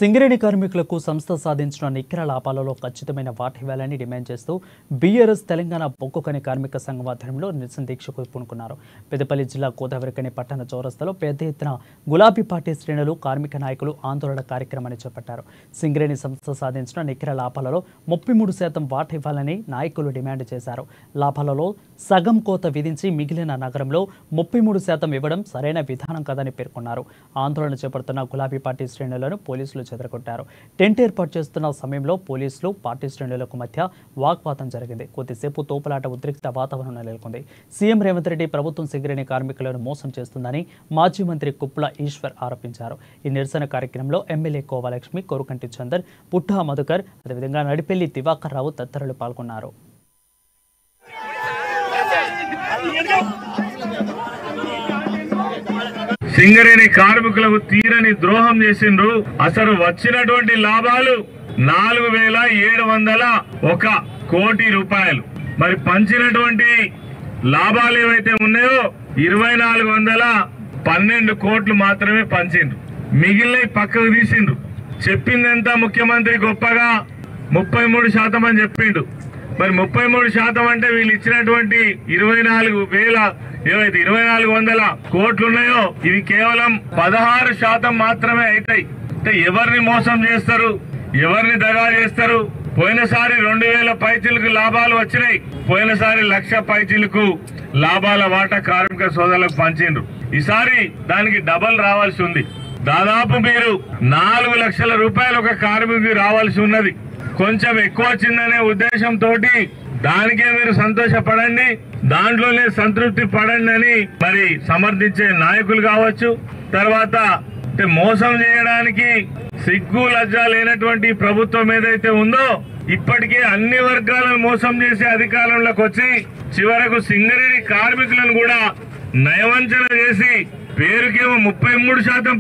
సింగరేణి కార్మికులకు సంస్థ సాధించిన నికర లాభాలలో ఖచ్చితమైన వాటా ఇవ్వాలని డిమాండ్ చేస్తూ బీఆర్ఎస్ తెలంగాణ బొగ్గుగని కార్మిక సంఘం ఆధ్వర్యంలో నిరసన దీక్షకు పూనుకున్నారు. పెద్దపల్లి జిల్లా గోదావరిఖని పట్టణ చౌరస్తాలో పెద్ద ఎత్తున గులాబీ పార్టీ శ్రేణులు కార్మిక నాయకులు ఆందోళన కార్యక్రమాన్ని చేపట్టారు. సింగరేణి సంస్థ సాధించిన నికర లాభాలలో 33% వాటా ఇవ్వాలని నాయకులు డిమాండ్ చేశారు. లాభాలలో సగం కోత విధించి మిగిలిన నగరంలో 33% ఇవ్వడం సరైన విధానం కాదని పేర్కొన్నారు. ఆందోళన చేపడుతున్న గులాబీ పార్టీ శ్రేణులను పోలీసులు చెదరగొట్టారు. టెంట్ ఏర్పాటు చేస్తున్న సమయంలో పోలీసులు పార్టీ శ్రేణులకు మధ్య వాగ్వాదం జరిగింది. కొద్దిసేపు తోపులాట ఉద్రిక్త వాతావరణం నెలకొంది. సీఎం రేవంత్ రెడ్డి ప్రభుత్వం సింగరేణి కార్మికులను మోసం చేస్తుందని మాజీ మంత్రి కుప్ల ఈశ్వర్ ఆరోపించారు. ఈ నిరసన కార్యక్రమంలో ఎమ్మెల్యే కోవలక్ష్మి, కొరుకంటి చందర్, పుట్టా మధుకర్, అదేవిధంగా నడిపెల్లి దివాకర్ రావు తదితరులు పాల్గొన్నారు. సింగరేణి కార్మికులకు తీరని ద్రోహం చేసిండ్రు. అసలు వచ్చినటువంటి లాభాలు 4,701 కోటి రూపాయలు. మరి పంచినటువంటి లాభాలు ఏవైతే ఉన్నాయో 2,412 కోట్లు మాత్రమే పంచిండ్రు. మిగిలిన పక్కకు తీసిండ్రు. చెప్పిందంతా ముఖ్యమంత్రి గొప్పగా 33% అని చెప్పిండు. మరి 33% అంటే వీళ్ళు ఇచ్చినటువంటి 24,400 కోట్లు ఉన్నాయో ఇవి కేవలం 16% మాత్రమే అవుతాయి. అంటే ఎవరిని మోసం చేస్తారు, ఎవరిని దగా చేస్తారు? పోయినసారి 2,000 పైచీలకు లాభాలు వచ్చినాయి. పోయినసారి 1,00,000 పైచీలకు లాభాల వాటా కార్మిక సోదరులకు పంచిండ్రు. ఈసారి దానికి డబల్ రావాల్సి ఉంది. దాదాపు మీరు 4 లక్షల రూపాయలు ఒక కార్మికుడికి రావాల్సి ఉన్నది. కొంచెం ఎక్కువ వచ్చిందనే ఉద్దేశంతో దానికే మీరు సంతోషపడండి, దాంట్లోనే సంతృప్తి పడండి అని మరి సమర్థించే నాయకులు కావచ్చు. తర్వాత మోసం చేయడానికి సిగ్గు లజ్జ లేనటువంటి ప్రభుత్వం ఏదైతే ఉందో ఇప్పటికే అన్ని వర్గాలను మోసం చేసే అధికారంలోకి వచ్చి చివరకు సింగరేణి కార్మికులను కూడా నయవంచన చేసి పేరుకేమో 33%